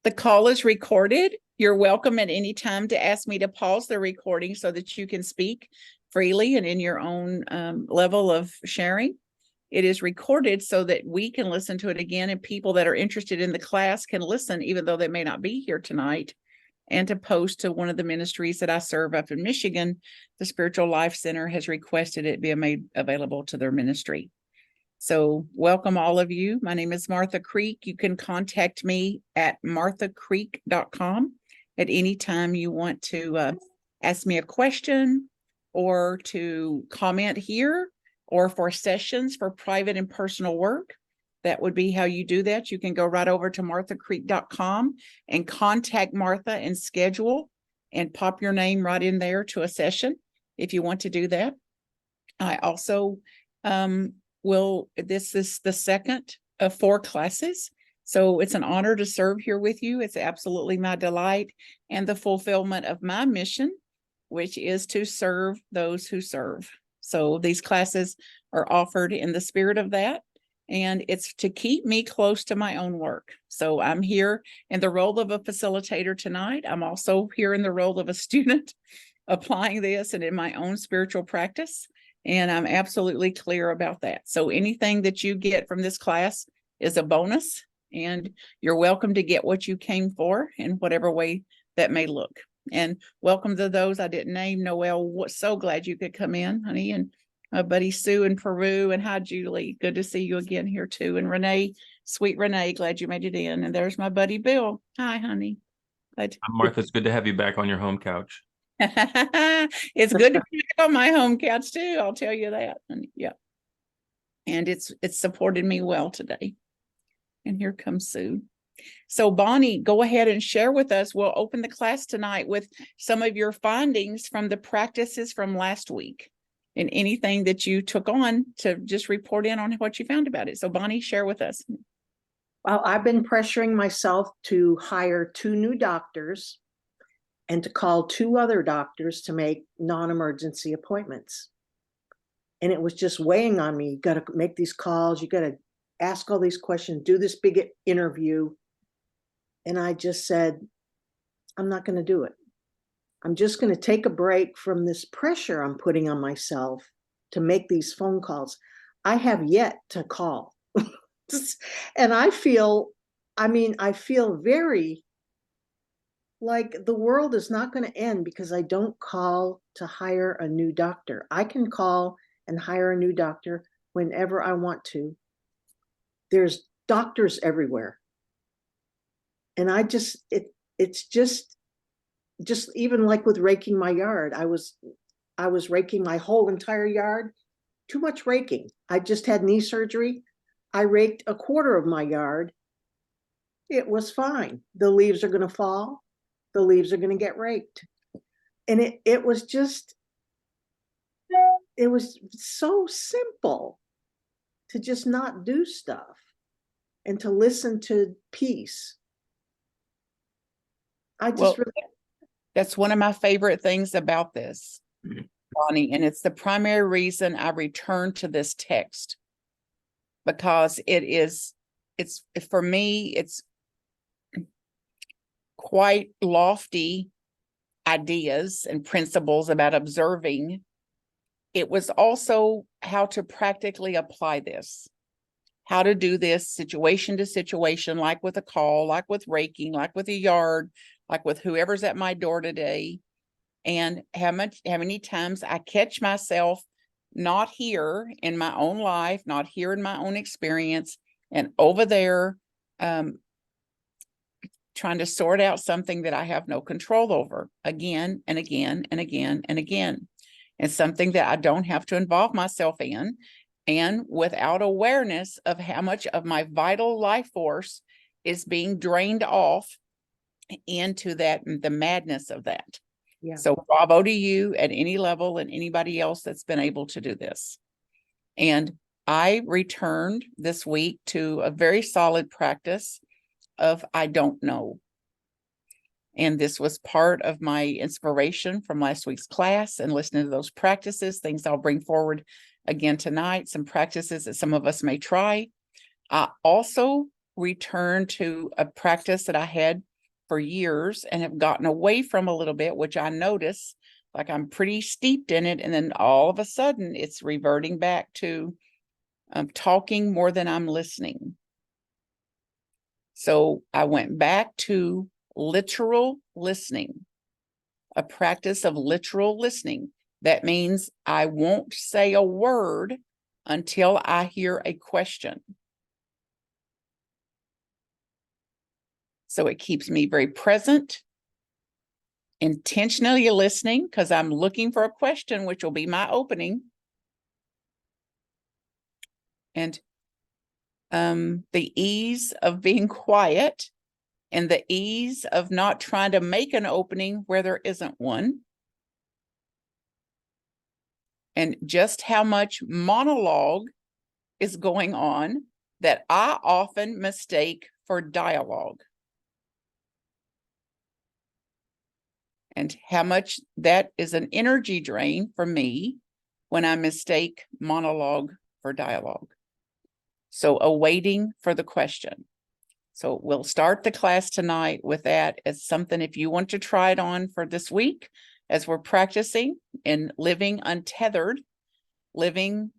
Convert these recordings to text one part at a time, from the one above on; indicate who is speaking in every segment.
Speaker 1: The call is recorded. You're welcome at any time to ask me to pause the recording so that you can speak freely and in your own level of sharing. It is recorded so that we can listen to it again, and people that are interested in the class can listen, even though they may not be here tonight, and to post to one of the ministries that I serve up in Michigan. The Spiritual Life Center has requested it be made available to their ministry. So welcome all of you. My name is Martha Creek. You can contact me at marthacreek.com at any time you want to ask me a question or to comment here, or for sessions for private and personal work. That would be how you do that. You can go right over to marthacreek.com and contact Martha and schedule and pop your name right in there to a session if you want to do that. I also this is the second of 4 classes. So it's an honor to serve here with you. It's absolutely my delight and the fulfillment of my mission, which is to serve those who serve. So these classes are offered in the spirit of that, and it's to keep me close to my own work. So I'm here in the role of a facilitator tonight. I'm also here in the role of a student applying this and in my own spiritual practice. And I'm absolutely clear about that. So anything that you get from this class is a bonus, and you're welcome to get what you came for in whatever way that may look. And welcome to those I didn't name. Noelle, so glad you could come in, honey. And my buddy Sue in Peru. And hi, Julie. Good to see you again here too. And Renee, sweet Renee, glad you made it in. And there's my buddy Bill. Hi, honey.
Speaker 2: Martha, it's good to have you back on your home couch.
Speaker 1: It's good to be on my home couch too, I'll tell you that. And yeah, and it's supported me well today. And here comes Sue. So Bonnie, go ahead and share with us. We'll open the class tonight with some of your findings from the practices from last week, and anything that you took on to just report in on what you found about it. So Bonnie, share with us.
Speaker 3: Well, I've been pressuring myself to hire 2 new doctors and to call 2 other doctors to make non-emergency appointments. And it was just weighing on me. You got to make these calls. You got to ask all these questions, do this big interview. And I just said, I'm not going to do it. I'm just going to take a break from this pressure I'm putting on myself to make these phone calls. I have yet to call. And I feel very like the world is not going to end because I don't call to hire a new doctor. I can call and hire a new doctor whenever I want to. There's doctors everywhere. And it's just even like with raking my yard. I was raking my whole entire yard. Too much raking. I just had knee surgery. I raked a quarter of my yard. It was fine. The leaves are going to fall. The leaves are going to get raked. And it was so simple to just not do stuff and to listen to peace.
Speaker 1: That's one of my favorite things about this, Bonnie, and it's the primary reason I return to this text, because it's for me, it's quite lofty ideas and principles about observing. It was also how to practically apply this, how to do this situation to situation, like with a call, like with raking, like with a yard, like with whoever's at my door today. And how many times I catch myself not here in my own life, not here in my own experience, and over there trying to sort out something that I have no control over again and again and again and again, and something that I don't have to involve myself in, and without awareness of how much of my vital life force is being drained off into that, the madness of that. Yeah. So bravo to you at any level and anybody else that's been able to do this. And I returned this week to a very solid practice of I don't know. And this was part of my inspiration from last week's class and listening to those practices, things I'll bring forward again tonight, some practices that some of us may try. I also returned to a practice that I had for years and have gotten away from a little bit, which I notice, like I'm pretty steeped in it. And then all of a sudden it's reverting back to talking more than I'm listening. So I went back to literal listening, a practice of literal listening. That means I won't say a word until I hear a question. So it keeps me very present, intentionally listening, because I'm looking for a question, which will be my opening. And the ease of being quiet and the ease of not trying to make an opening where there isn't one. And just how much monologue is going on that I often mistake for dialogue. And how much that is an energy drain for me when I mistake monologue for dialogue. So awaiting for the question. So we'll start the class tonight with that as something, if you want to try it on for this week, as we're practicing in living untethered, less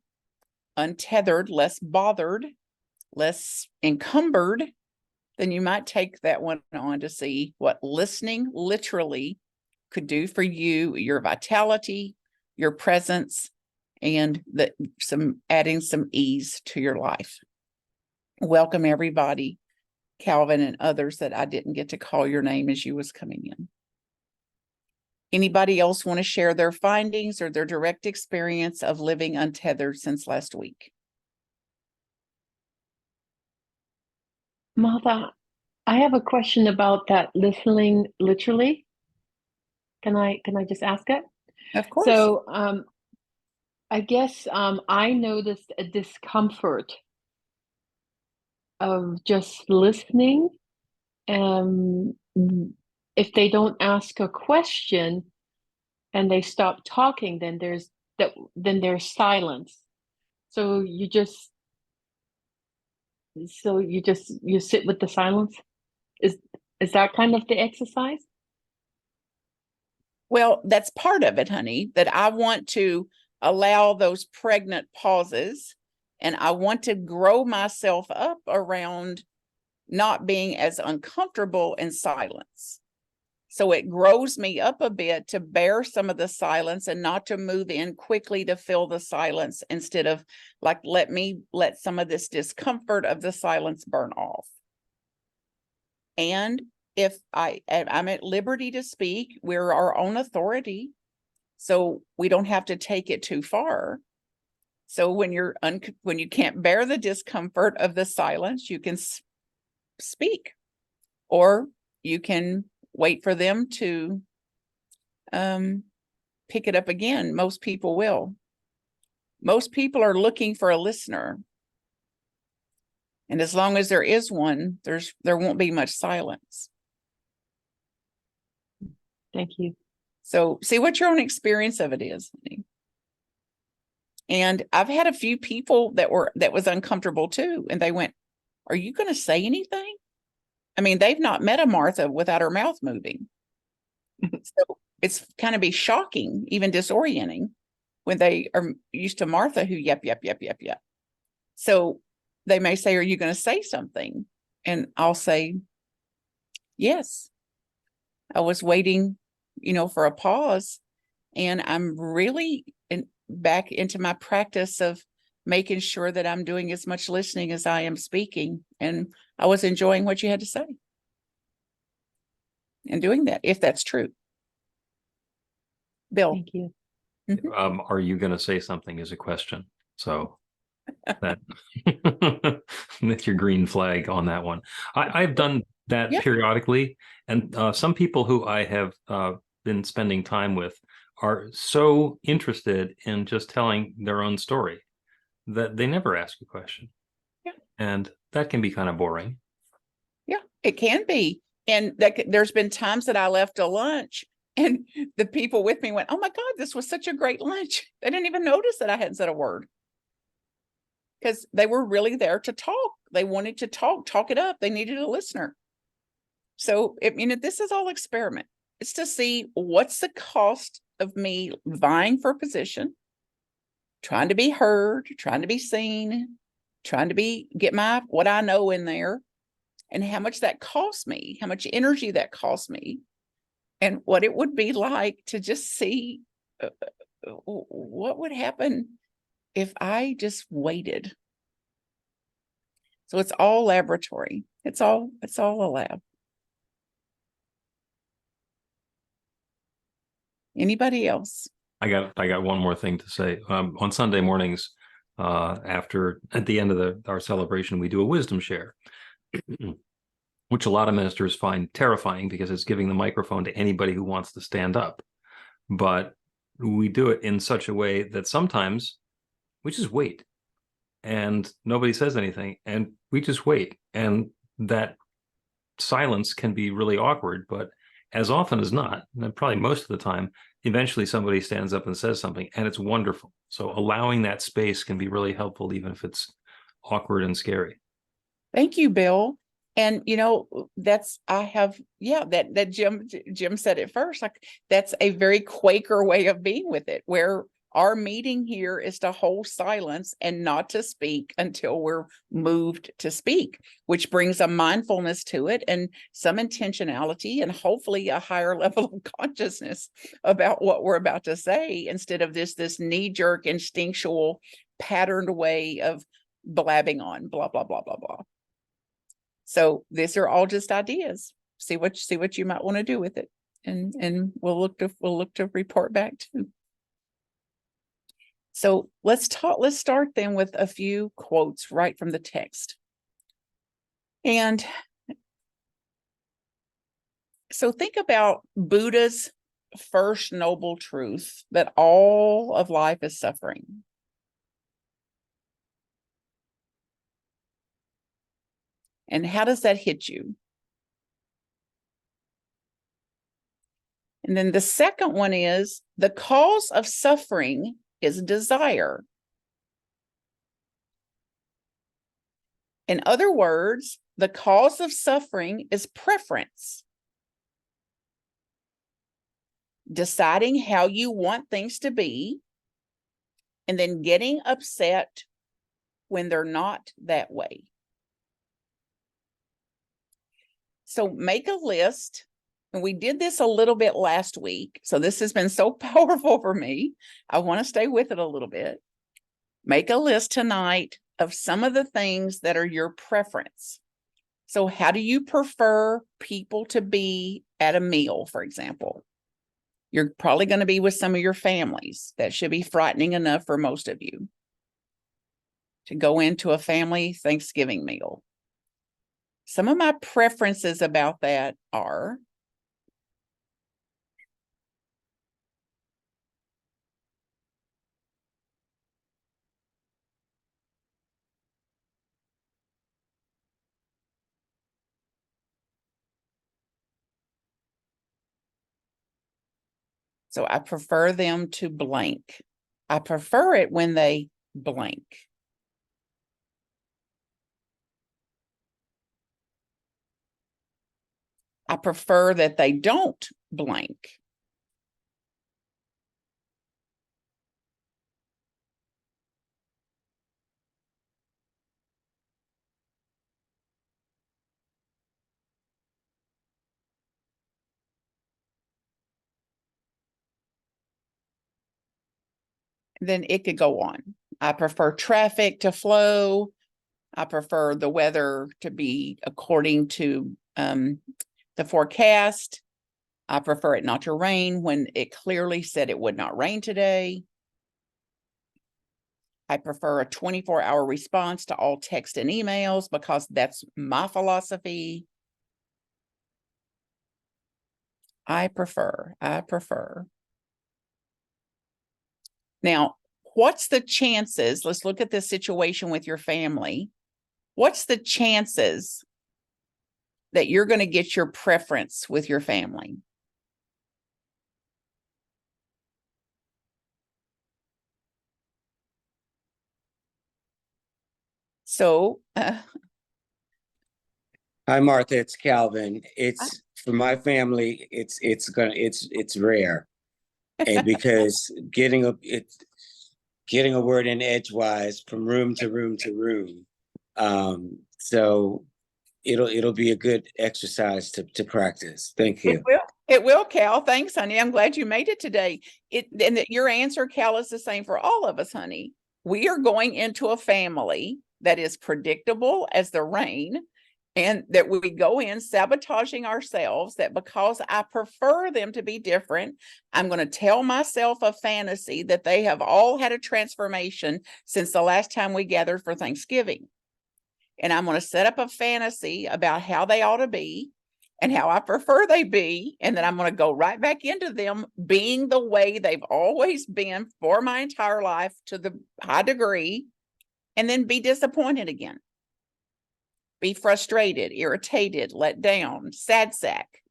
Speaker 1: bothered, less encumbered, then you might take that one on to see what listening literally could do for you, your vitality, your presence, and adding some ease to your life. Welcome everybody, Calvin and others that I didn't get to call your name as you was coming in. Anybody else want to share their findings or their direct experience of living untethered since last week?
Speaker 4: Martha, I have a question about that listening literally. Can I just ask it?
Speaker 1: Of course.
Speaker 4: So I guess I noticed a discomfort of just listening. If they don't ask a question and they stop talking, then there's silence. So you sit with the silence. Is that kind of the exercise?
Speaker 1: Well, that's part of it, honey, that I want to allow those pregnant pauses, and I want to grow myself up around not being as uncomfortable in silence. So it grows me up a bit to bear some of the silence and not to move in quickly to fill the silence, instead of like, let some of this discomfort of the silence burn off. And if I'm at liberty to speak, we're our own authority, so we don't have to take it too far. So when you can't bear the discomfort of the silence, you can speak, or you can wait for them to pick it up again. Most people will. Most people are looking for a listener. And as long as there is one, there won't be much silence.
Speaker 4: Thank you.
Speaker 1: So see what your own experience of it is. And I've had a few people that was uncomfortable too. And they went, "Are you going to say anything?" I mean, they've not met a Martha without her mouth moving. So it's kind of be shocking, even disorienting, when they are used to Martha who yep. So they may say, "Are you going to say something?" And I'll say, "Yes. I was waiting, for a pause." And I'm really back into my practice of making sure that I'm doing as much listening as I am speaking. And I was enjoying what you had to say and doing that, if that's true. Bill.
Speaker 4: Thank you.
Speaker 1: Mhm.
Speaker 2: Are you going to say something is a question. So that that's your green flag on that one. I've done that periodically. And some people who I have been spending time with are so interested in just telling their own story that they never ask a question.
Speaker 1: Yeah.
Speaker 2: And that can be kind of boring.
Speaker 1: Yeah, it can be. And there's been times that I left a lunch and the people with me went, "Oh my God, this was such a great lunch." They didn't even notice that I hadn't said a word, because they were really there to talk. They wanted to talk it up. They needed a listener. So, I mean, this is all experiment. It's to see what's the cost of me vying for a position, trying to be heard, trying to be seen, trying to get what I know in there, and how much that costs me, how much energy that costs me, and what it would be like to just see what would happen if I just waited. So it's all laboratory. It's all a lab. Anybody else?
Speaker 2: I got one more thing to say. On Sunday mornings, at the end of our celebration, we do a wisdom share, which a lot of ministers find terrifying because it's giving the microphone to anybody who wants to stand up. But we do it in such a way that sometimes we just wait and nobody says anything and we just wait. And that silence can be really awkward, but as often as not, and probably most of the time, eventually somebody stands up and says something, and it's wonderful. So allowing that space can be really helpful, even if it's awkward and scary.
Speaker 1: Thank you, Bill. And that Jim said it first. Like, that's a very Quaker way of being with it, where our meeting here is to hold silence and not to speak until we're moved to speak, which brings a mindfulness to it and some intentionality and hopefully a higher level of consciousness about what we're about to say, instead of this knee-jerk, instinctual, patterned way of blabbing on, blah, blah, blah, blah, blah. So these are all just ideas. See what you might want to do with it. And we'll look to report back too. So let's start then with a few quotes right from the text. And so think about Buddha's first noble truth, that all of life is suffering. And how does that hit you? And then the second one is, the cause of suffering is desire. In other words, the cause of suffering is preference. Deciding how you want things to be, and then getting upset when they're not that way. So make a list. And we did this a little bit last week. So this has been so powerful for me. I want to stay with it a little bit. Make a list tonight of some of the things that are your preference. So how do you prefer people to be at a meal, for example? You're probably going to be with some of your families. That should be frightening enough for most of you to go into a family Thanksgiving meal. Some of my preferences about that are, so I prefer them to blank. I prefer it when they blank. I prefer that they don't blank. Then it could go on. I prefer traffic to flow. I prefer the weather to be according to the forecast. I prefer it not to rain when it clearly said it would not rain today. I prefer a 24-hour response to all text and emails because that's my philosophy. I prefer. Now, what's the chances? Let's look at this situation with your family. What's the chances that you're going to get your preference with your family? So
Speaker 5: Hi, Martha, it's Calvin. It's for my family, it's rare. And because getting a word in edgewise from room to room to room. So it'll be a good exercise to practice. Thank
Speaker 1: It
Speaker 5: you.
Speaker 1: will. It will, Cal. Thanks, honey. I'm glad you made it today. And that your answer, Cal, is the same for all of us, honey. We are going into a family that is predictable as the rain, and that we go in sabotaging ourselves, that because I prefer them to be different, I'm going to tell myself a fantasy that they have all had a transformation since the last time we gathered for Thanksgiving. And I'm going to set up a fantasy about how they ought to be and how I prefer they be. And then I'm going to go right back into them being the way they've always been for my entire life to the high degree, and then be disappointed again. Be frustrated, irritated, let down, sad sack,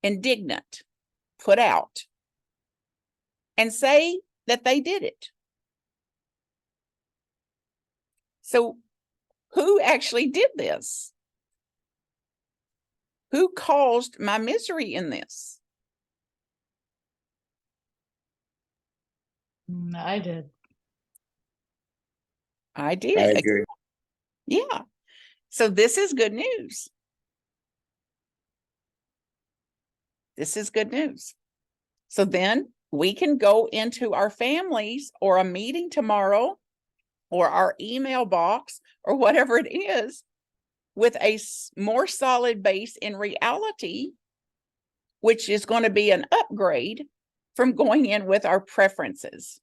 Speaker 1: indignant, put out, and say that they did it. So who actually did this? Who caused my misery in this?
Speaker 4: I did.
Speaker 1: I did.
Speaker 5: I agree.
Speaker 1: Yeah. So this is good news. This is good news. So then we can go into our families or a meeting tomorrow or our email box or whatever it is with a more solid base in reality, which is going to be an upgrade from going in with our preferences.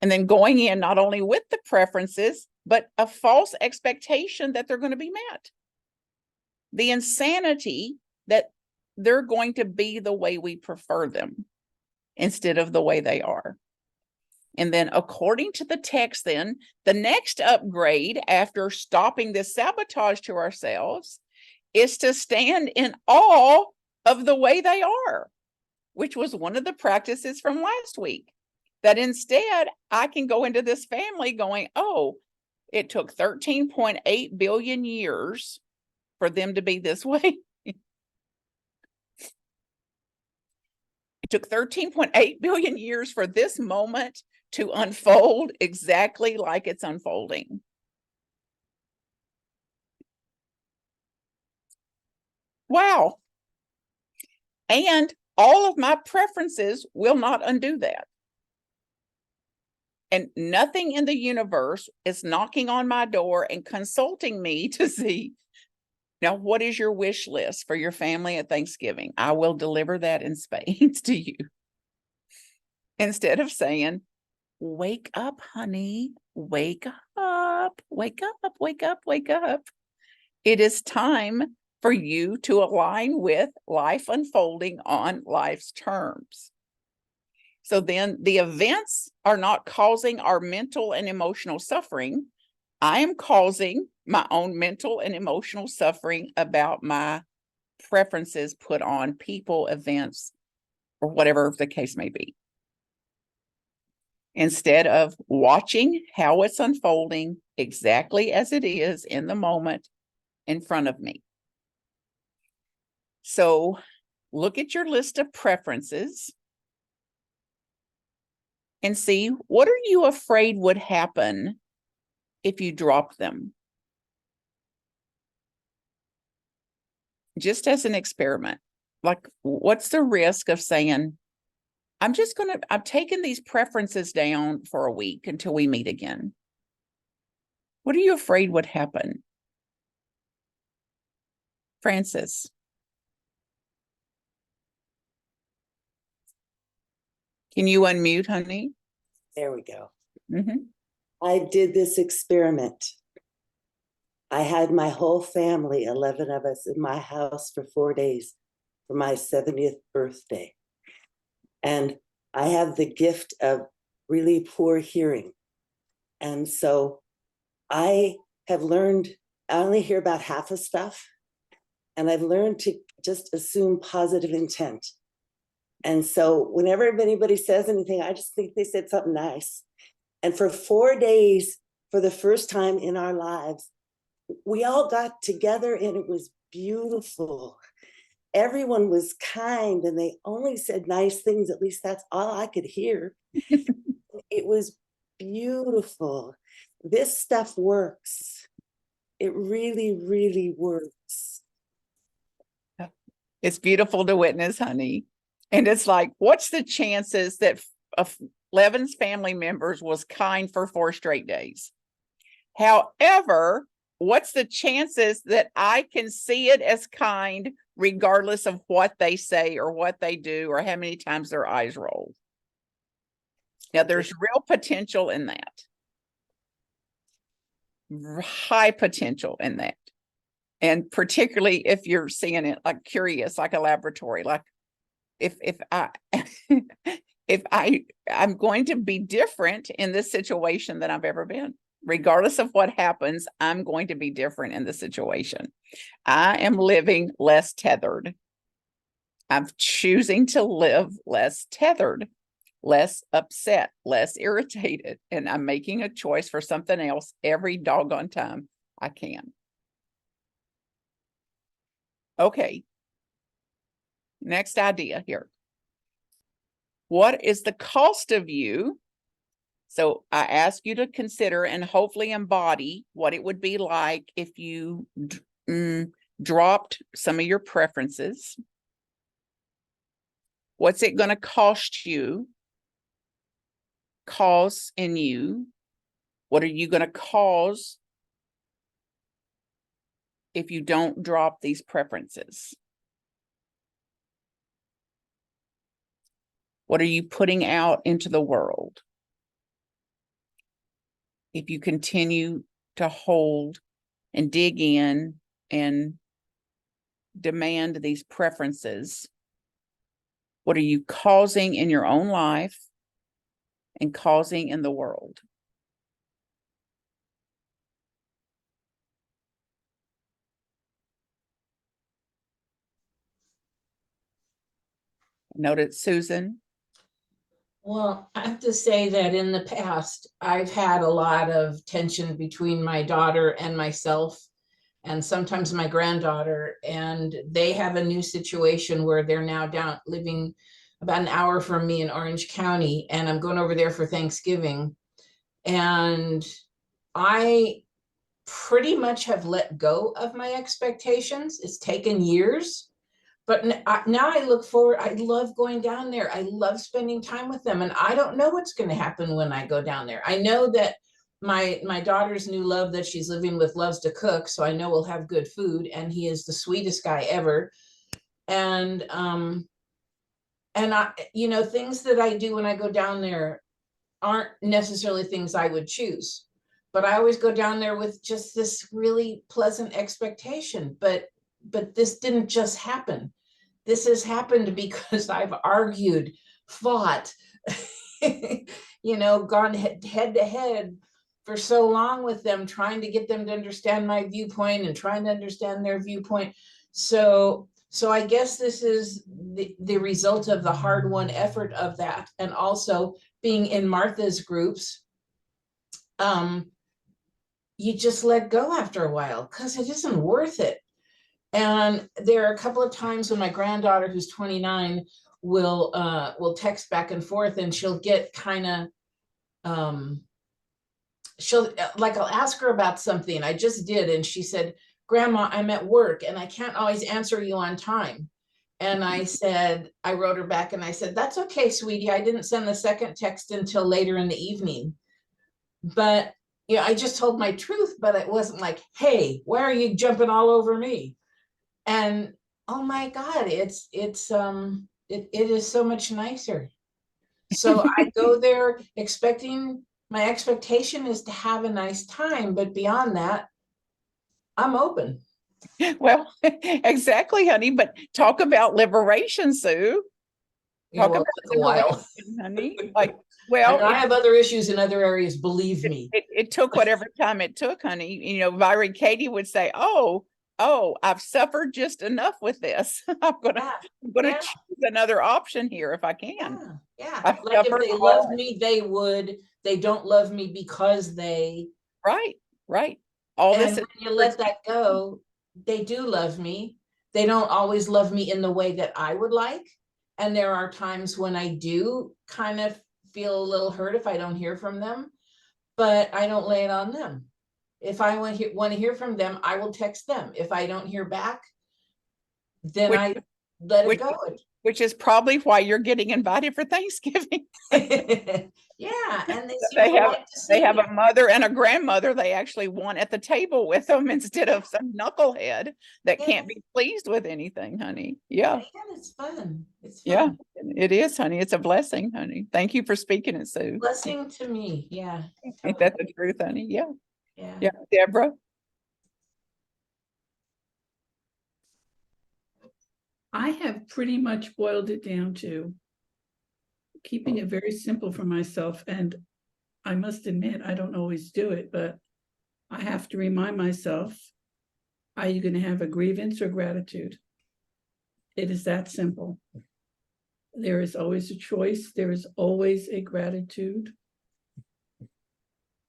Speaker 1: And then going in not only with the preferences, but a false expectation that they're going to be met. The insanity that they're going to be the way we prefer them instead of the way they are. And then according to the text, then the next upgrade after stopping this sabotage to ourselves is to stand in awe of the way they are, which was one of the practices from last week. That instead I can go into this family going, oh, it took 13.8 billion years for them to be this way. It took 13.8 billion years for this moment to unfold exactly like it's unfolding. Wow. And all of my preferences will not undo that. And nothing in the universe is knocking on my door and consulting me to see, now, what is your wish list for your family at Thanksgiving? I will deliver that in spades to you. Instead of saying, wake up, honey, wake up, wake up, wake up, wake up. It is time for you to align with life unfolding on life's terms. So then the events are not causing our mental and emotional suffering. I am causing my own mental and emotional suffering about my preferences put on people, events, or whatever the case may be. Instead of watching how it's unfolding exactly as it is in the moment in front of me. So look at your list of preferences and see, what are you afraid would happen if you dropped them? Just as an experiment, like, what's the risk of saying, I'm taking these preferences down for a week until we meet again? What are you afraid would happen? Francis. Can you unmute, honey?
Speaker 6: There we go.
Speaker 1: Mm-hmm.
Speaker 6: I did this experiment. I had my whole family, 11 of us, in my house for 4 days for my 70th birthday. And I have the gift of really poor hearing. And so I have learned, I only hear about half of stuff. And I've learned to just assume positive intent. And so whenever anybody says anything, I just think they said something nice. And for 4 days, for the first time in our lives, we all got together and it was beautiful. Everyone was kind and they only said nice things. At least that's all I could hear. It was beautiful. This stuff works. It really, really works.
Speaker 1: It's beautiful to witness, honey. And it's like, what's the chances that Levin's family members was kind for 4 straight days? However, what's the chances that I can see it as kind regardless of what they say or what they do or how many times their eyes roll? Now, there's real potential in that. High potential in that. And particularly if you're seeing it like curious, like a laboratory, like if I I'm going to be different in this situation than I've ever been. Regardless of what happens, I'm going to be different in the situation. I am living less tethered. I'm choosing to live less tethered, less upset, less irritated, and I'm making a choice for something else every doggone time I can. Okay. Next idea here. What is the cost of you? So I ask you to consider and hopefully embody what it would be like if you dropped some of your preferences. What's it going to cost you? Cause in you? What are you going to cause if you don't drop these preferences? What are you putting out into the world? If you continue to hold and dig in and demand these preferences, what are you causing in your own life and causing in the world? Noted, Susan.
Speaker 7: Well, I have to say that in the past, I've had a lot of tension between my daughter and myself, and sometimes my granddaughter, and they have a new situation where they're now down living about an hour from me in Orange County, and I'm going over there for Thanksgiving. And I pretty much have let go of my expectations. It's taken years. But now I look forward. I love going down there. I love spending time with them. And I don't know what's going to happen when I go down there. I know that my daughter's new love that she's living with loves to cook. So I know we'll have good food. And he is the sweetest guy ever. And I, things that I do when I go down there aren't necessarily things I would choose. But I always go down there with just this really pleasant expectation. But this didn't just happen. This has happened because I've argued, fought, gone head to head for so long with them, trying to get them to understand my viewpoint and trying to understand their viewpoint. So I guess this is the result of the hard-won effort of that. And also being in Martha's groups, you just let go after a while because it isn't worth it. And there are a couple of times when my granddaughter, who's 29, will text back and forth, and she'll get kind of, I'll ask her about something I just did, and she said, "Grandma, I'm at work and I can't always answer you on time." And I wrote her back and I said, "That's okay, sweetie. I didn't send the second text until later in the evening." But I just told my truth, but it wasn't like, "Hey, why are you jumping all over me?" And oh my God, it is so much nicer. So I go there expecting, my expectation is to have a nice time, but beyond that, I'm open.
Speaker 1: Well, exactly, honey. But talk about liberation, Sue. Talk about
Speaker 7: a while,
Speaker 1: honey. Like, well,
Speaker 7: I have other issues in other areas. Believe me,
Speaker 1: it took whatever time it took, honey. Byron Katie would say, "Oh, I've suffered just enough with this. I'm gonna choose another option here if I can."
Speaker 7: Yeah. Like if they loved me, they would. They don't love me because they.
Speaker 1: Right. all
Speaker 7: And
Speaker 1: this
Speaker 7: when
Speaker 1: is
Speaker 7: you let that go, they do love me. They don't always love me in the way that I would like. And there are times when I do kind of feel a little hurt if I don't hear from them, but I don't lay it on them. If I want to hear from them, I will text them. If I don't hear back, then
Speaker 1: Which-
Speaker 7: I let it
Speaker 1: which-
Speaker 7: go.
Speaker 1: which is probably why you're getting invited for Thanksgiving.
Speaker 7: Yeah, and they seem
Speaker 1: They
Speaker 7: to
Speaker 1: have
Speaker 7: like to see
Speaker 1: They have
Speaker 7: me.
Speaker 1: a mother and a grandmother they actually want at the table with them instead of some knucklehead that can't be pleased with anything, honey. Yeah,
Speaker 7: Yeah, it's fun. It's
Speaker 1: yeah,
Speaker 7: fun.
Speaker 1: it is, honey. It's a blessing, honey. Thank you for speaking it, Sue.
Speaker 7: Blessing to me. Yeah.
Speaker 1: Ain't that the truth, honey? Yeah,
Speaker 7: Yeah.
Speaker 1: yeah. Deborah?
Speaker 8: I have pretty much boiled it down to keeping it very simple for myself. And I must admit, I don't always do it, but I have to remind myself, are you going to have a grievance or gratitude? It is that simple. There is always a choice. There is always a gratitude.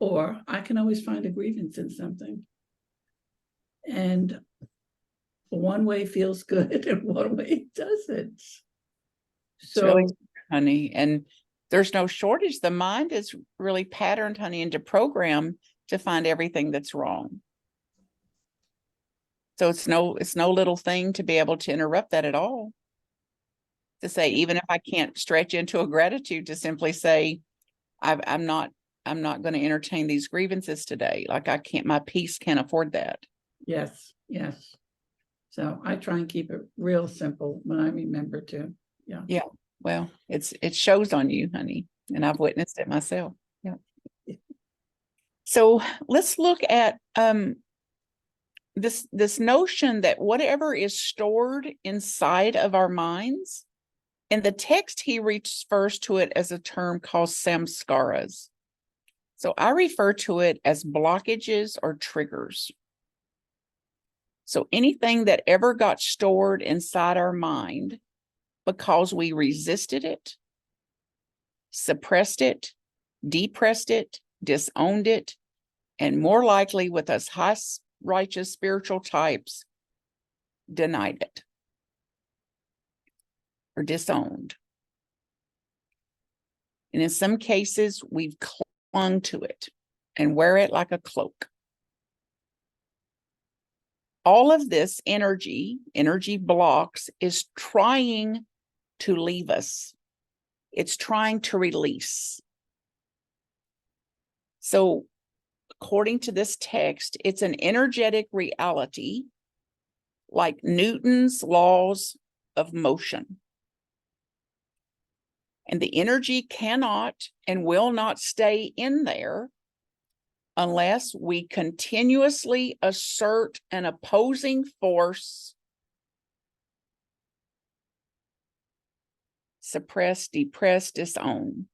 Speaker 8: Or I can always find a grievance in something. And one way feels good and one way doesn't.
Speaker 1: It's really,
Speaker 8: So
Speaker 1: honey, and there's no shortage. The mind is really patterned, honey, into program to find everything that's wrong. So it's no little thing to be able to interrupt that at all. To say, even if I can't stretch into a gratitude, to simply say, I'm not going to entertain these grievances today. Like I can't, my peace can't afford that.
Speaker 8: yes. So I try and keep it real simple when I remember to. Yeah.
Speaker 1: Well, it shows on you, honey, and I've witnessed it myself. Yeah. So let's look at this notion that whatever is stored inside of our minds, in the text he refers to it as a term called samskaras. So I refer to it as blockages or triggers. So anything that ever got stored inside our mind because we resisted it, suppressed it, depressed it, disowned it, and more likely with us high righteous spiritual types, denied it or disowned. And in some cases, we've clung to it and wear it like a cloak. All of this energy blocks, is trying to leave us. It's trying to release. So according to this text, it's an energetic reality like Newton's laws of motion. And the energy cannot and will not stay in there unless we continuously assert an opposing force, suppress, depress, disown.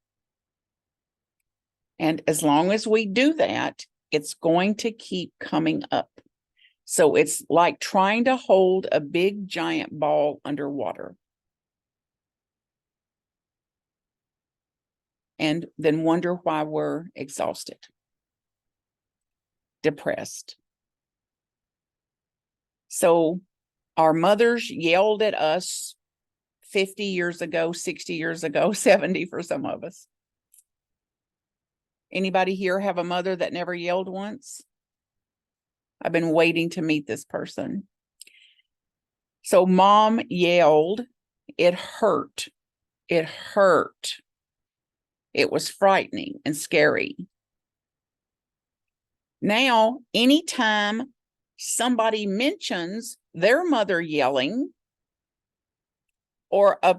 Speaker 1: And as long as we do that, it's going to keep coming up. So it's like trying to hold a big giant ball underwater. And then wonder why we're exhausted, depressed. So our mothers yelled at us 50 years ago, 60 years ago, 70 for some of us. Anybody here have a mother that never yelled once? I've been waiting to meet this person. So mom yelled. It hurt. It hurt. It was frightening and scary. Now, anytime somebody mentions their mother yelling or a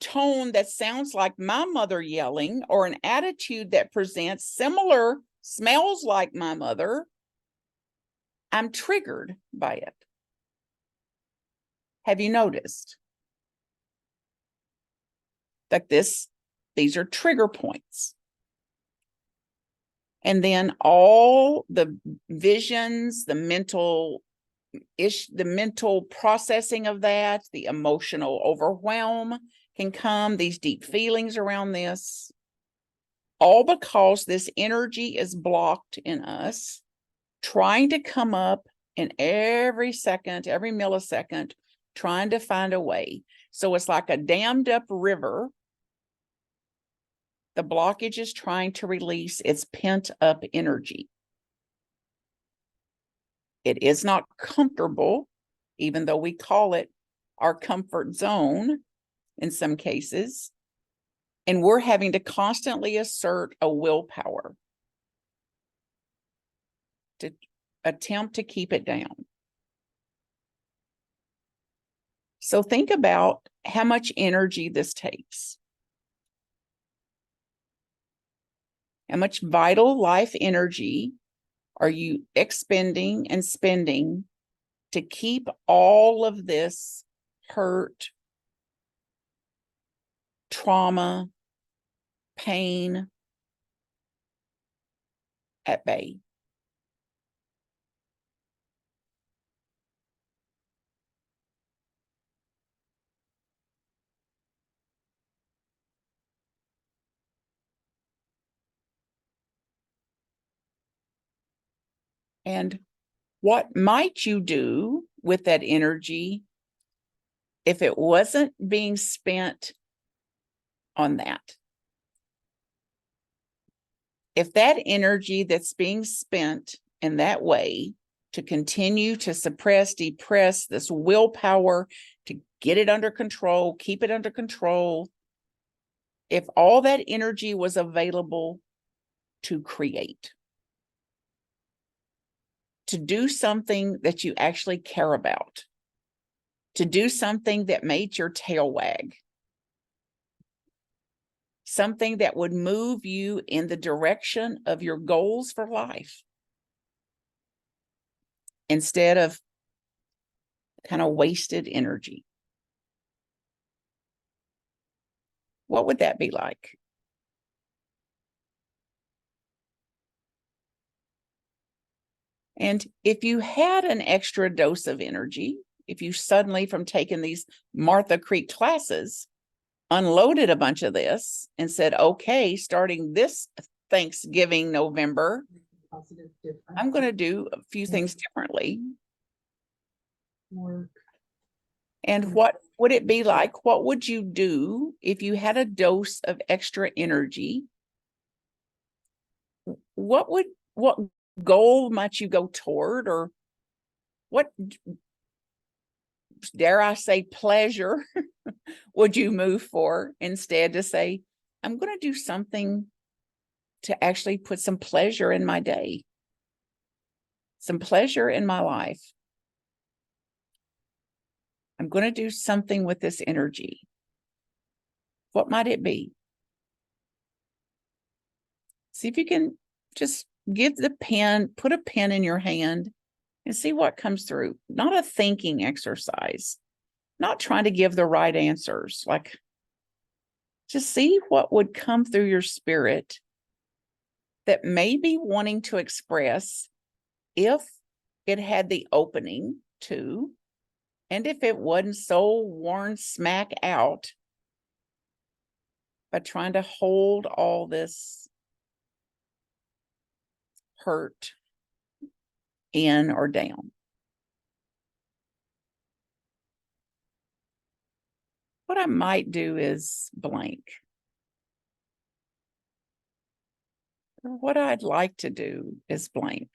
Speaker 1: tone that sounds like my mother yelling or an attitude that presents similar, smells like my mother, I'm triggered by it. Have you noticed? Like these are trigger points. And then all the visions, the mental processing of that, the emotional overwhelm can come, these deep feelings around this, all because this energy is blocked in us, trying to come up in every second, every millisecond, trying to find a way. So it's like a dammed up river. The blockage is trying to release its pent up energy. It is not comfortable, even though we call it our comfort zone in some cases. And we're having to constantly assert a willpower to attempt to keep it down. So think about how much energy this takes. How much vital life energy are you expending and spending to keep all of this hurt, trauma, pain at bay? And what might you do with that energy if it wasn't being spent on that? If that energy that's being spent in that way to continue to suppress, depress this willpower to get it under control, keep it under control, if all that energy was available to create, to do something that you actually care about, to do something that made your tail wag, something that would move you in the direction of your goals for life, instead of kind of wasted energy. What would that be like? And if you had an extra dose of energy, if you suddenly, from taking these Martha Creek classes, unloaded a bunch of this and said, okay, starting this Thanksgiving November, I'm going to do a few things differently. And what would it be like? What would you do if you had a dose of extra energy? What goal might you go toward, or what, dare I say, pleasure would you move for, instead to say, I'm going to do something to actually put some pleasure in my day, some pleasure in my life. I'm going to do something with this energy. What might it be? See if you can just put a pen in your hand and see what comes through. Not a thinking exercise, not trying to give the right answers, like just see what would come through your spirit that may be wanting to express, if it had the opening to, and if it wasn't so worn smack out by trying to hold all this hurt in or down. What I might do is blank. Or what I'd like to do is blank.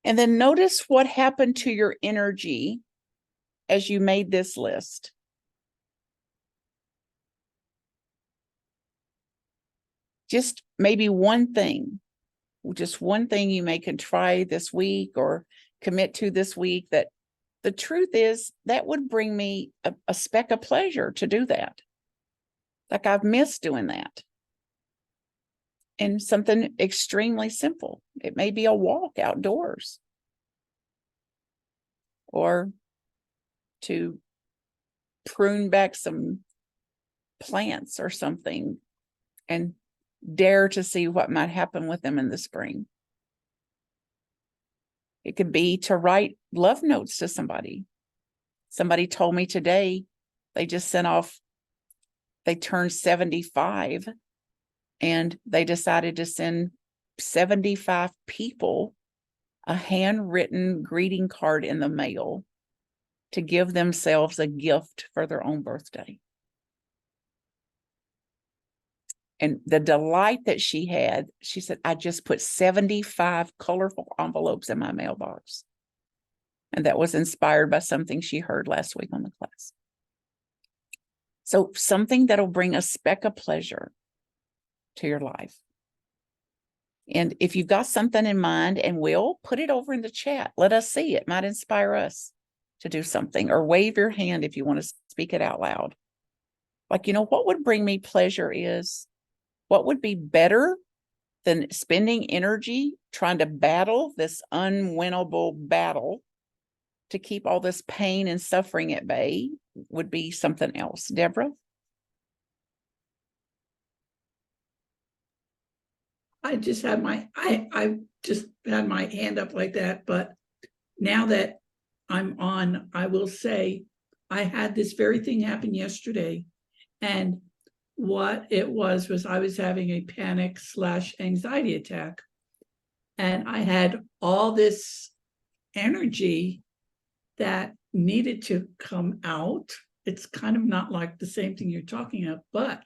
Speaker 1: And then notice what happened to your energy as you made this list. Just maybe one thing, just one thing you may can try this week or commit to this week, that the truth is that would bring me a speck of pleasure to do that. Like I've missed doing that. And something extremely simple. It may be a walk outdoors, or to prune back some plants or something and dare to see what might happen with them in the spring. It could be to write love notes to somebody. Somebody told me today they just sent off, they turned 75 and they decided to send 75 people a handwritten greeting card in the mail to give themselves a gift for their own birthday. And the delight that she had, she said, I just put 75 colorful envelopes in my mailbox. And that was inspired by something she heard last week on the class. So something that'll bring a speck of pleasure to your life. And if you've got something in mind and will, put it over in the chat. Let us see. It might inspire us to do something, or wave your hand if you want to speak it out loud. Like, what would bring me pleasure is, what would be better than spending energy trying to battle this unwinnable battle to keep all this pain and suffering at bay, would be something else. Deborah?
Speaker 8: I just had my hand up like that, but now that I'm on, I will say I had this very thing happen yesterday, and what it was I was having a panic/anxiety attack, and I had all this energy that needed to come out. It's kind of not like the same thing you're talking about, but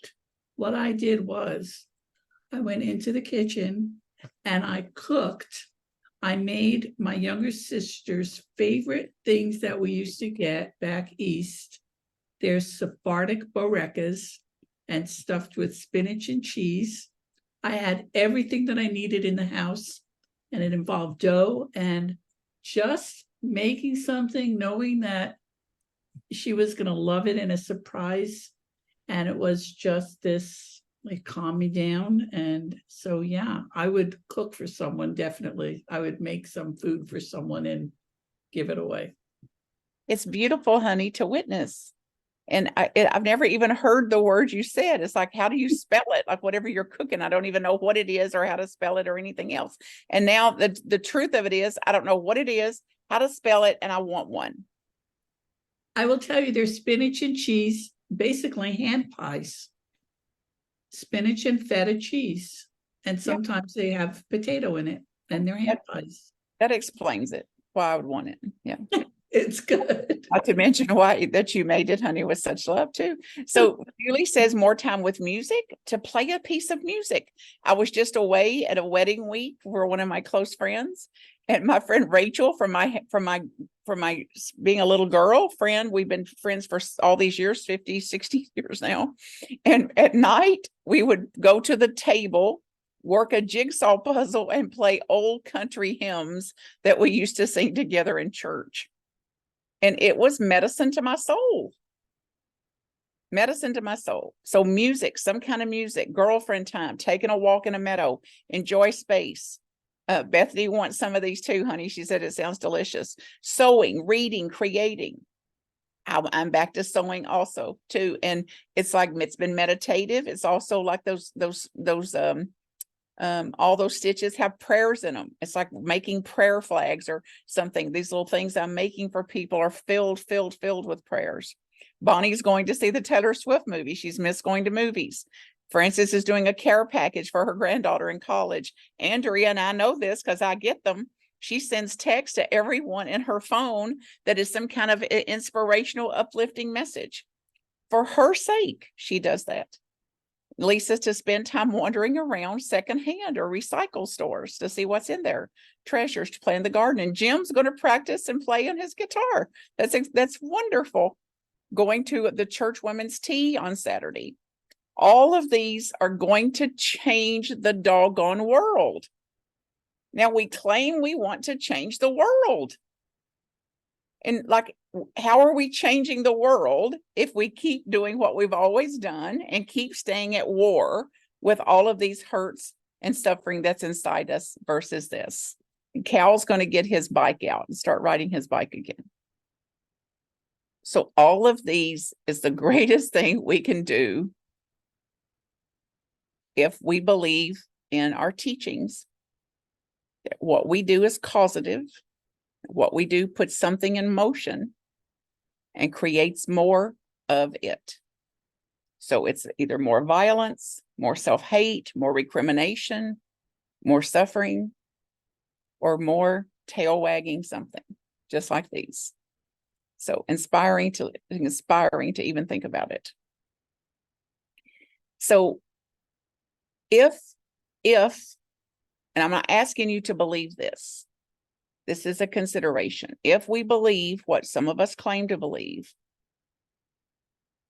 Speaker 8: what I did was I went into the kitchen and I cooked. I made my younger sister's favorite things that we used to get back east. There's Sephardic borekas and stuffed with spinach and cheese. I had everything that I needed in the house, and it involved dough and just making something, knowing that she was going to love it, and a surprise. And it was just this, like, calm me down. And so, yeah, I would cook for someone. Definitely. I would make some food for someone and give it away.
Speaker 1: It's beautiful, honey, to witness. And I've never even heard the word you said. It's like, how do you spell it? Like, whatever you're cooking, I don't even know what it is or how to spell it or anything else. And now the truth of it is, I don't know what it is, how to spell it, and I want one.
Speaker 8: I will tell you, there's spinach and cheese, basically hand pies. Spinach and feta cheese. And sometimes they have potato in it, and they're hand pies.
Speaker 1: That explains it, why I would want it. Yeah.
Speaker 8: It's good.
Speaker 1: Not to mention why that you made it, honey, with such love too. So Julie says more time with music, to play a piece of music. I was just away at a wedding week for one of my close friends, and my friend Rachel from my being a little girl friend. We've been friends for all these years, 50, 60 years now. And at night we would go to the table, work a jigsaw puzzle, and play old country hymns that we used to sing together in church. And it was medicine to my soul. Medicine to my soul. So music, some kind of music, girlfriend time, taking a walk in a meadow, enjoy space. Bethany wants some of these too, honey. She said it sounds delicious. Sewing, reading, creating. I'm back to sewing also too. And it's like, it's been meditative. It's also like all those stitches have prayers in them. It's like making prayer flags or something. These little things I'm making for people are filled with prayers. Bonnie's going to see the Taylor Swift movie. She's missed going to movies. Frances is doing a care package for her granddaughter in college. Andrea, and I know this because I get them, she sends texts to everyone in her phone that is some kind of inspirational, uplifting message. For her sake, she does that. Lisa to spend time wandering around secondhand or recycle stores to see what's in there. Treasures to play in the garden. And Jim's going to practice and play on his guitar. That's wonderful. Going to the church women's tea on Saturday. All of these are going to change the doggone world. Now we claim we want to change the world. And like, how are we changing the world if we keep doing what we've always done and keep staying at war with all of these hurts and suffering that's inside us versus this? And Cal's going to get his bike out and start riding his bike again. So all of these is the greatest thing we can do if we believe in our teachings. What we do is causative. What we do puts something in motion and creates more of it. So it's either more violence, more self-hate, more recrimination, more suffering, or more tail wagging something, just like these. So inspiring to even think about it. So if, and I'm not asking you to believe this, this is a consideration. If we believe what some of us claim to believe,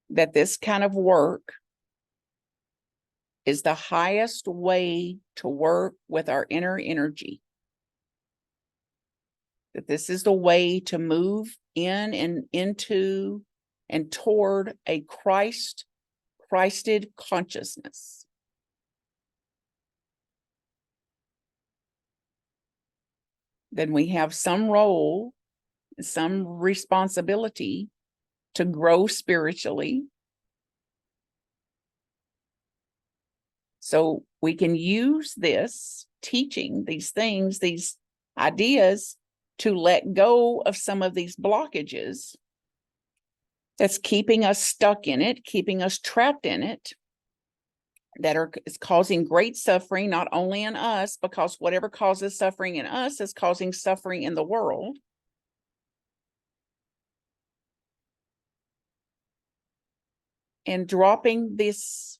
Speaker 1: that this kind of work is the highest way to work with our inner energy, that this is the way to move in and into and toward a Christed consciousness, then we have some role, some responsibility to grow spiritually. So we can use this teaching, these things, these ideas, to let go of some of these blockages that's keeping us stuck in it, keeping us trapped in it, is causing great suffering, not only in us, because whatever causes suffering in us is causing suffering in the world. And dropping these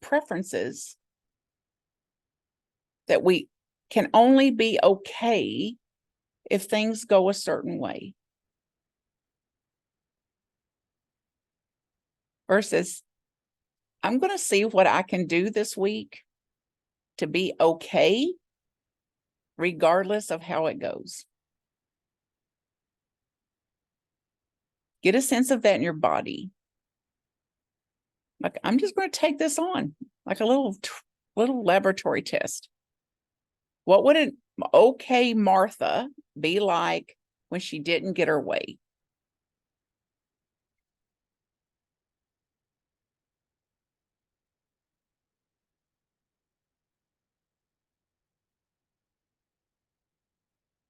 Speaker 1: preferences that we can only be okay if things go a certain way. Versus, I'm going to see what I can do this week to be okay, regardless of how it goes. Get a sense of that in your body. Like, I'm just going to take this on, like a little laboratory test. What would an okay Martha be like when she didn't get her way?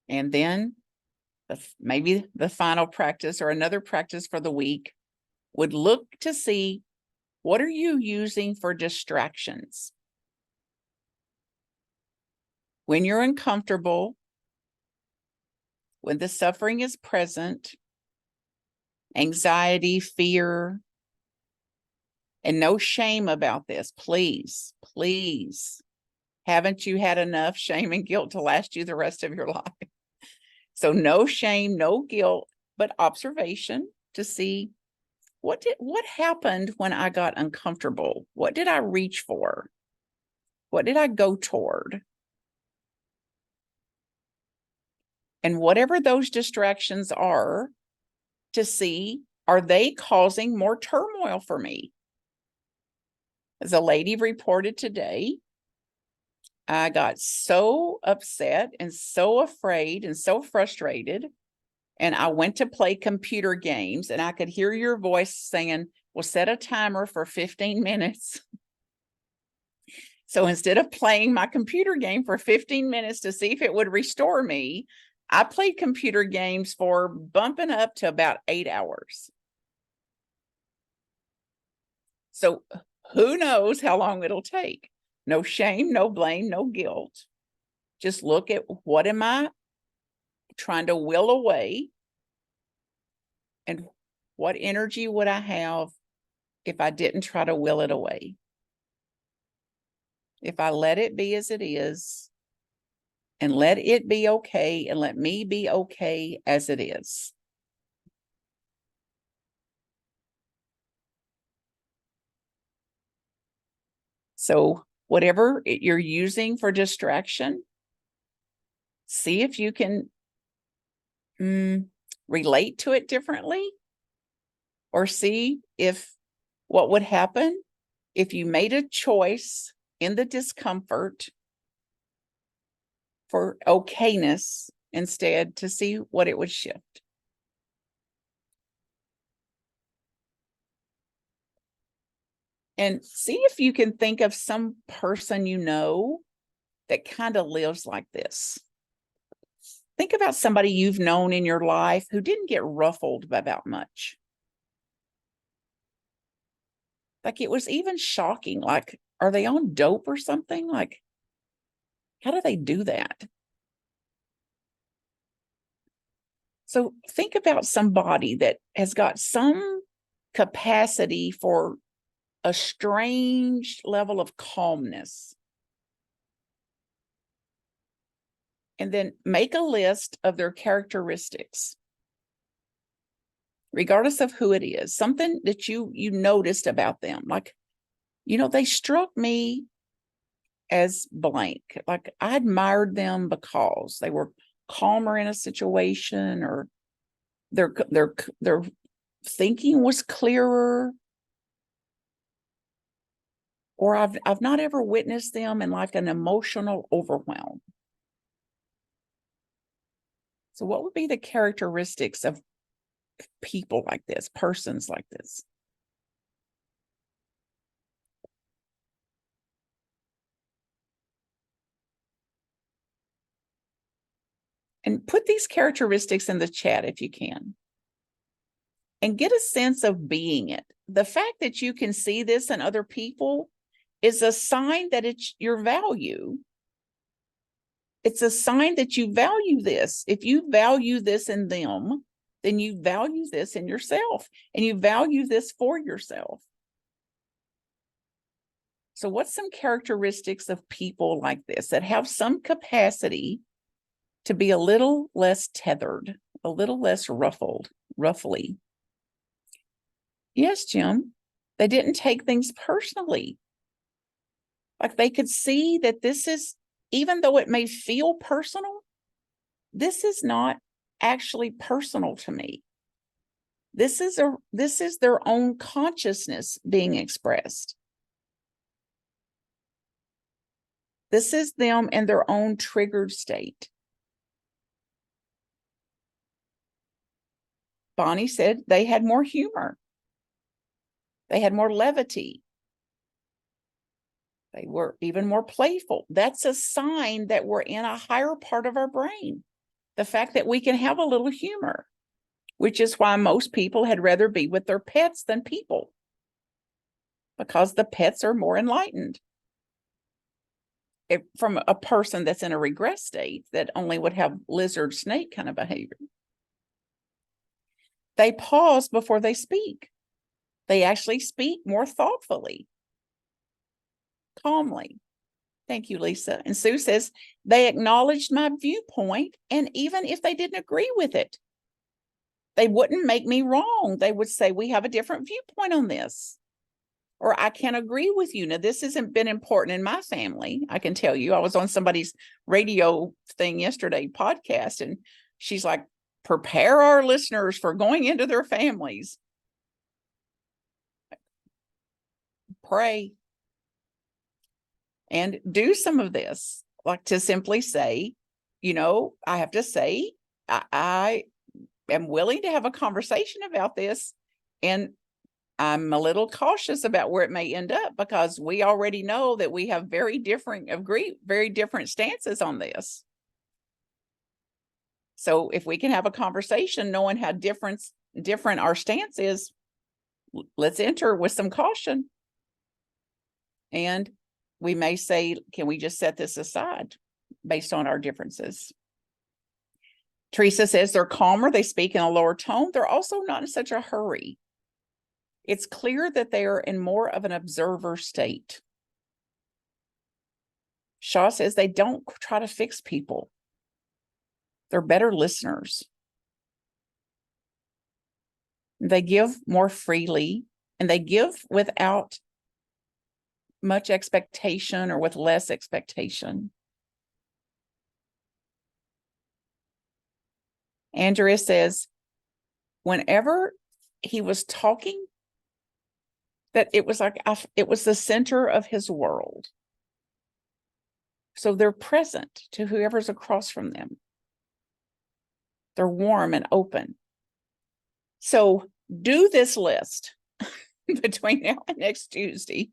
Speaker 1: And then maybe the final practice or another practice for the week would look to see, what are you using for distractions? When you're uncomfortable, when the suffering is present, anxiety, fear, and no shame about this, please, please. Haven't you had enough shame and guilt to last you the rest of your life? So no shame, no guilt, but observation to see what happened when I got uncomfortable? What did I reach for? What did I go toward? And whatever those distractions are, to see, are they causing more turmoil for me? As a lady reported today, I got so upset and so afraid and so frustrated. And I went to play computer games and I could hear your voice saying, well, set a timer for 15 minutes. So instead of playing my computer game for 15 minutes to see if it would restore me, I played computer games for bumping up to about 8 hours. So who knows how long it'll take? No shame, no blame, no guilt. Just look at, what am I trying to will away? And what energy would I have if I didn't try to will it away? if I let it be as it is, and let it be okay, and let me be okay as it is. So whatever you're using for distraction, see if you can relate to it differently, or see if what would happen if you made a choice in the discomfort for okayness instead, to see what it would shift. And see if you can think of some person you know that kind of lives like this. Think about somebody you've known in your life who didn't get ruffled about much. Like, it was even shocking. Like, are they on dope or something? Like, how do they do that? So think about somebody that has got some capacity for a strange level of calmness. And then make a list of their characteristics, regardless of who it is, something that you noticed about them. Like, they struck me as blank. Like, I admired them because they were calmer in a situation, or their thinking was clearer, or I've not ever witnessed them in like an emotional overwhelm. So what would be the characteristics of people like this, persons like this? And put these characteristics in the chat if you can. And get a sense of being it. The fact that you can see this in other people is a sign that it's your value. It's a sign that you value this. If you value this in them, then you value this in yourself, and you value this for yourself. So what's some characteristics of people like this that have some capacity to be a little less tethered, a little less roughly? Yes, Jim, they didn't take things personally. Like, they could see that this is, even though it may feel personal, this is not actually personal to me. This is their own consciousness being expressed. This is them in their own triggered state. Bonnie said they had more humor. They had more levity. They were even more playful. That's a sign that we're in a higher part of our brain. The fact that we can have a little humor, which is why most people had rather be with their pets than people, because the pets are more enlightened. From a person that's in a regress state that only would have lizard snake kind of behavior. They pause before they speak. They actually speak more thoughtfully, calmly. Thank you, Lisa. And Sue says, they acknowledged my viewpoint, and even if they didn't agree with it, they wouldn't make me wrong. They would say, we have a different viewpoint on this, or I can't agree with you. Now, this hasn't been important in my family. I can tell you, I was on somebody's radio thing yesterday, podcast, and she's like, prepare our listeners for going into their families. Pray and do some of this, like to simply say, I have to say, I am willing to have a conversation about this, and I'm a little cautious about where it may end up, because we already know that we have very different stances on this. So if we can have a conversation knowing how different our stance is, let's enter with some caution. And we may say, can we just set this aside based on our differences? Teresa says they're calmer. They speak in a lower tone. They're also not in such a hurry. It's clear that they are in more of an observer state. Shaw says they don't try to fix people. They're better listeners. They give more freely, and they give without much expectation or with less expectation. Andrea says, whenever he was talking, that it was like it was the center of his world. So they're present to whoever's across from them. They're warm and open. So do this list between now and next Tuesday.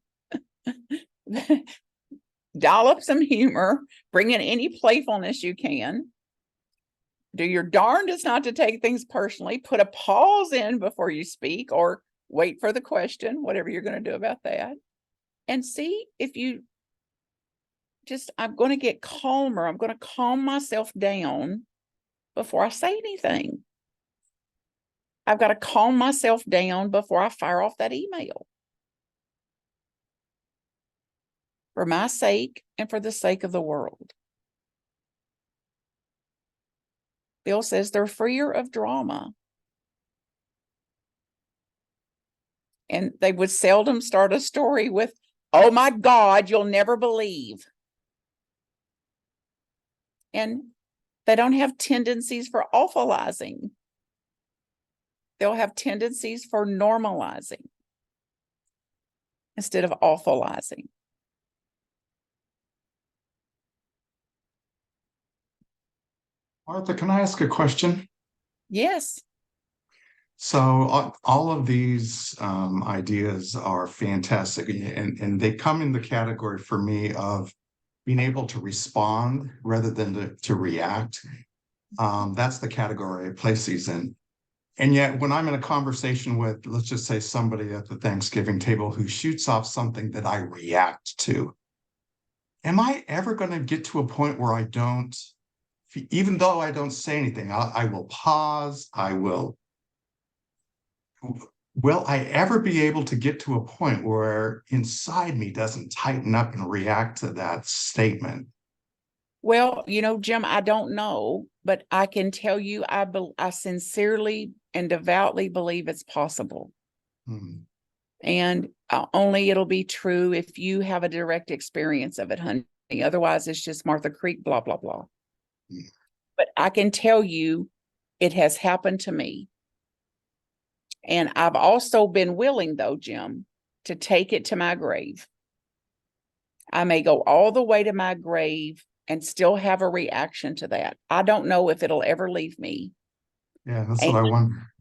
Speaker 1: Dial up some humor, bring in any playfulness you can. Do your darndest not to take things personally. Put a pause in before you speak, or wait for the question, whatever you're going to do about that. And see if you I'm going to get calmer. I'm going to calm myself down before I say anything. I've got to calm myself down before I fire off that email. For my sake and for the sake of the world. Bill says they're freer of drama. And they would seldom start a story with, "Oh my God, you'll never believe." And they don't have tendencies for awfulizing. They'll have tendencies for normalizing instead of awfulizing.
Speaker 9: Martha, can I ask a question?
Speaker 1: Yes.
Speaker 9: So all of these ideas are fantastic, and they come in the category for me of being able to respond rather than to react. That's the category I place these in. And yet when I'm in a conversation with, let's just say, somebody at the Thanksgiving table who shoots off something that I react to, am I ever going to get to a point where I don't, even though I don't say anything, I will pause, will I ever be able to get to a point where inside me doesn't tighten up and react to that statement?
Speaker 1: Well, Jim, I don't know, but I can tell you, I sincerely and devoutly believe it's possible. And only it'll be true if you have a direct experience of it, honey. Otherwise, it's just Martha Creek, blah, blah, blah. But I can tell you it has happened to me. And I've also been willing, though, Jim, to take it to my grave. I may go all the way to my grave and still have a reaction to that. I don't know if it'll ever leave me.
Speaker 9: Yeah, that's what I wonder.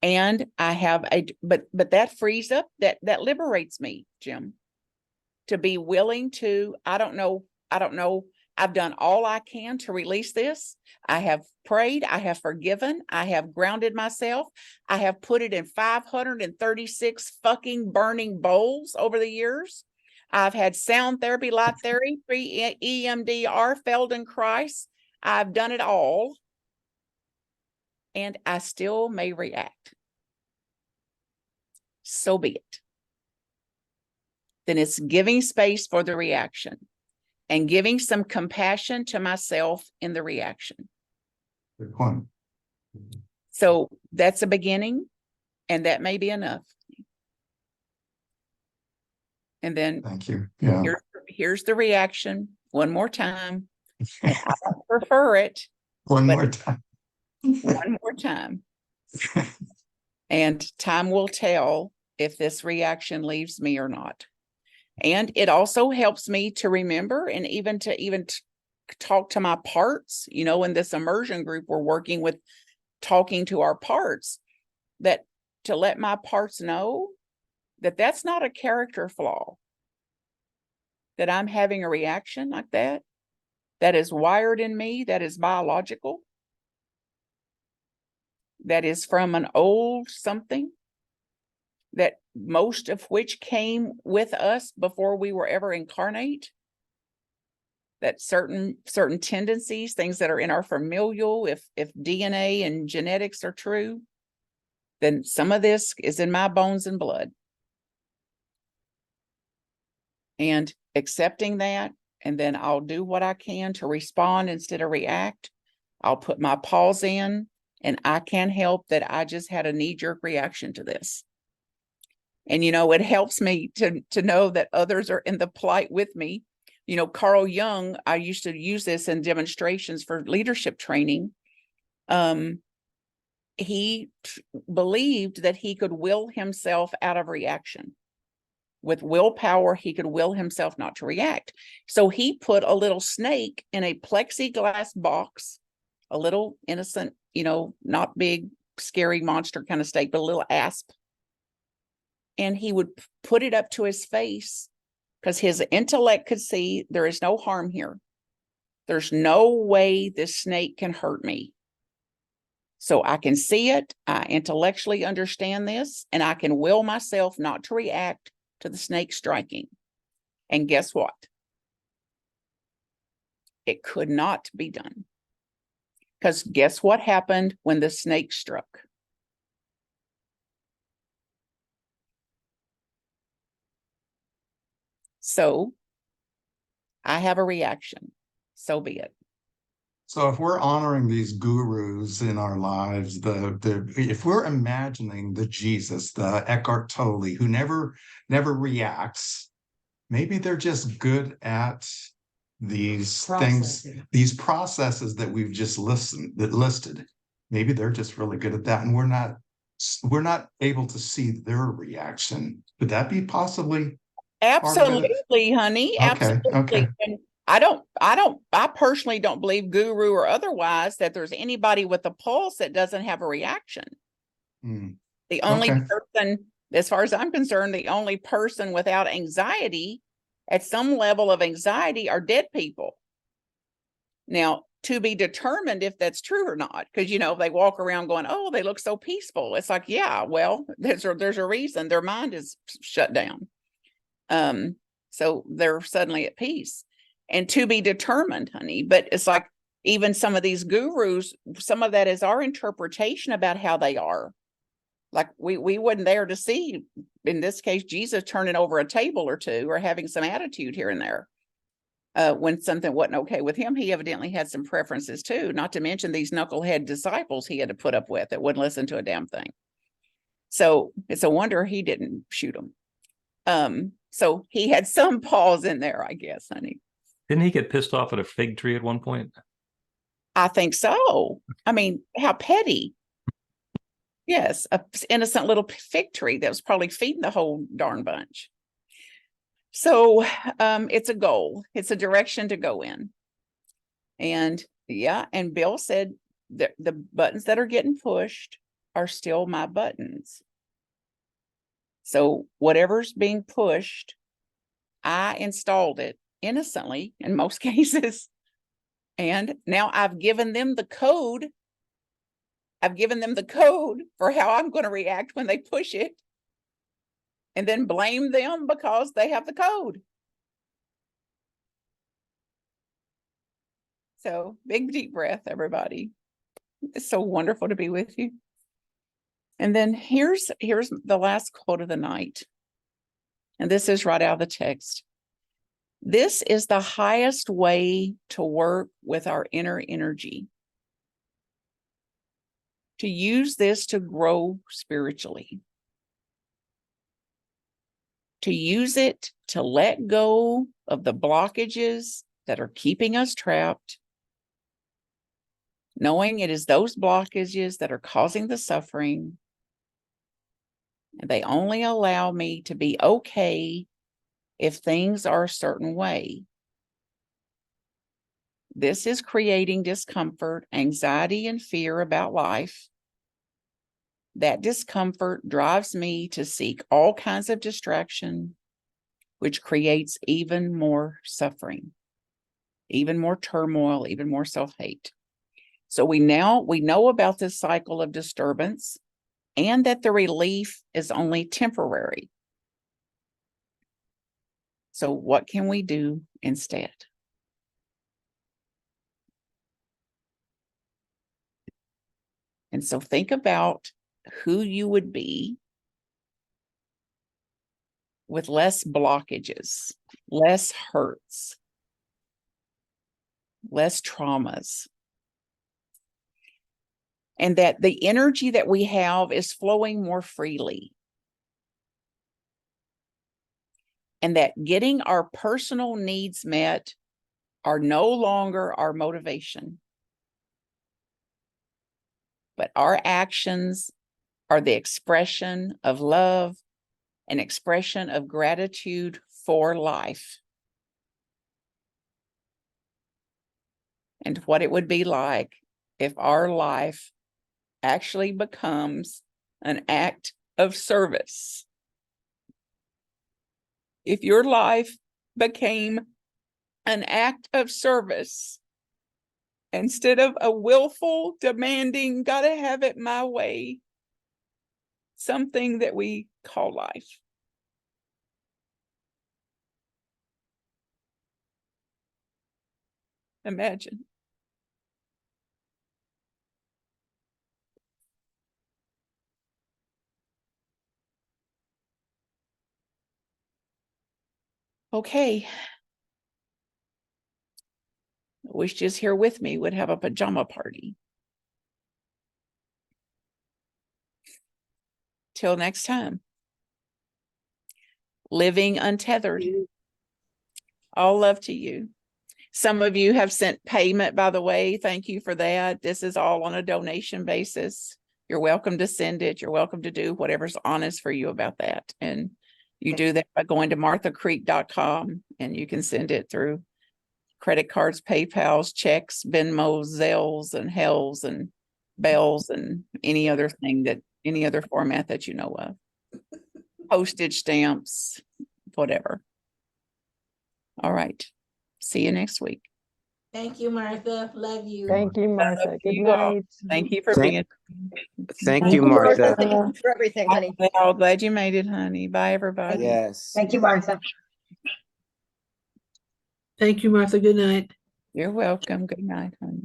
Speaker 1: And I have but that frees up, that liberates me, Jim, to be willing to, I don't know. I've done all I can to release this. I have prayed. I have forgiven. I have grounded myself. I have put it in 536 fucking burning bowls over the years. I've had sound therapy, light therapy, EMDR, Feldenkrais. I've done it all. And I still may react. So be it. Then it's giving space for the reaction and giving some compassion to myself in the reaction.
Speaker 9: Good point.
Speaker 1: So that's a beginning, and that may be enough. And then
Speaker 9: thank you. Yeah.
Speaker 1: Here's the reaction one more time. And I don't prefer it.
Speaker 9: One more time.
Speaker 1: One more time. And time will tell if this reaction leaves me or not. And it also helps me to remember and even talk to my parts. In this immersion group, we're working with talking to our parts, that to let my parts know that that's not a character flaw, that I'm having a reaction like that. That is wired in me. That is biological. That is from an old something, that most of which came with us before we were ever incarnate. That certain tendencies, things that are in our familial, if DNA and genetics are true, then some of this is in my bones and blood. And accepting that and then I'll do what I can to respond instead of react. I'll put my pause in, and I can't help that I just had a knee-jerk reaction to this. And, it helps me to know that others are in the plight with me. Carl Jung, I used to use this in demonstrations for leadership training. He believed that he could will himself out of reaction. With willpower, he could will himself not to react. So he put a little snake in a plexiglass box, a little innocent, not big, scary monster kind of snake, but a little asp. And he would put it up to his face because his intellect could see there is no harm here. There's no way this snake can hurt me. So I can see it. I intellectually understand this, and I can will myself not to react to the snake striking. And guess what? It could not be done. Because guess what happened when the snake struck? So I have a reaction. So be it.
Speaker 9: So if we're honoring these gurus in our lives, if we're imagining the Jesus, the Eckhart Tolle, who never reacts, maybe they're just good at these things, these processes that we've just listed. Maybe they're just really good at that, and we're not able to see their reaction. Could that be possibly?
Speaker 1: Absolutely, honey.
Speaker 9: Okay,
Speaker 1: Absolutely.
Speaker 9: okay.
Speaker 1: And I personally don't believe, guru or otherwise, that there's anybody with a pulse that doesn't have a reaction. The only person, as far as I'm concerned, the only person without anxiety, at some level of anxiety, are dead people. Now, to be determined if that's true or not, because, they walk around going, oh, they look so peaceful. It's like, yeah, well, there's a reason their mind is shut down. So they're suddenly at peace, and to be determined, honey. But it's like, even some of these gurus, some of that is our interpretation about how they are. Like we wasn't there to see, in this case, Jesus turning over a table or two, or having some attitude here and there. When something wasn't okay with him, he evidently had some preferences too, not to mention these knucklehead disciples he had to put up with that wouldn't listen to a damn thing. So it's a wonder he didn't shoot them. So he had some pause in there, I guess, honey.
Speaker 2: Didn't he get pissed off at a fig tree at one point?
Speaker 1: I think so. I mean, how petty. Yes, an innocent little fig tree that was probably feeding the whole darn bunch. So it's a goal. It's a direction to go in. And yeah, and Bill said that the buttons that are getting pushed are still my buttons. So whatever's being pushed, I installed it innocently in most cases. And now I've given them the code. I've given them the code for how I'm going to react when they push it. And then blame them because they have the code. So big, deep breath, everybody. It's so wonderful to be with you. And then here's the last quote of the night. And this is right out of the text. This is the highest way to work with our inner energy. To use this to grow spiritually. To use it to let go of the blockages that are keeping us trapped. Knowing it is those blockages that are causing the suffering. And they only allow me to be okay if things are a certain way. This is creating discomfort, anxiety, and fear about life. That discomfort drives me to seek all kinds of distraction, which creates even more suffering, even more turmoil, even more self-hate. So we know about this cycle of disturbance, and that the relief is only temporary. So what can we do instead? And so think about who you would be with less blockages, less hurts, less traumas. And that the energy that we have is flowing more freely. And that getting our personal needs met are no longer our motivation. But our actions are the expression of love, an expression of gratitude for life. And what it would be like if our life actually becomes an act of service. If your life became an act of service instead of a willful, demanding, gotta have it my way, something that we call life. Imagine. Okay. I wish just here with me would have a pajama party. Till next time. Living untethered. All love to you. Some of you have sent payment, by the way. Thank you for that. This is all on a donation basis. You're welcome to send it. You're welcome to do whatever's honest for you about that. And you do that by going to marthacreek.com, and you can send it through credit cards, PayPals, checks, Venmos, Zelles, and Hells, and Bells, and any other thing that, any other format that you know of. Postage stamps, whatever. All right. See you next week.
Speaker 7: Thank you, Martha. Love you.
Speaker 10: Thank you, Martha. Good
Speaker 1: you all.
Speaker 10: night.
Speaker 1: Thank you for
Speaker 5: Thank-
Speaker 1: being.
Speaker 5: Thank you, Martha.
Speaker 10: Martha.
Speaker 11: Thank you for everything, honey.
Speaker 1: Well, glad you made it, honey. Bye, everybody.
Speaker 5: Yes.
Speaker 11: Thank you, Martha.
Speaker 12: Thank you, Martha. Good night.
Speaker 1: You're welcome. Good night, honey.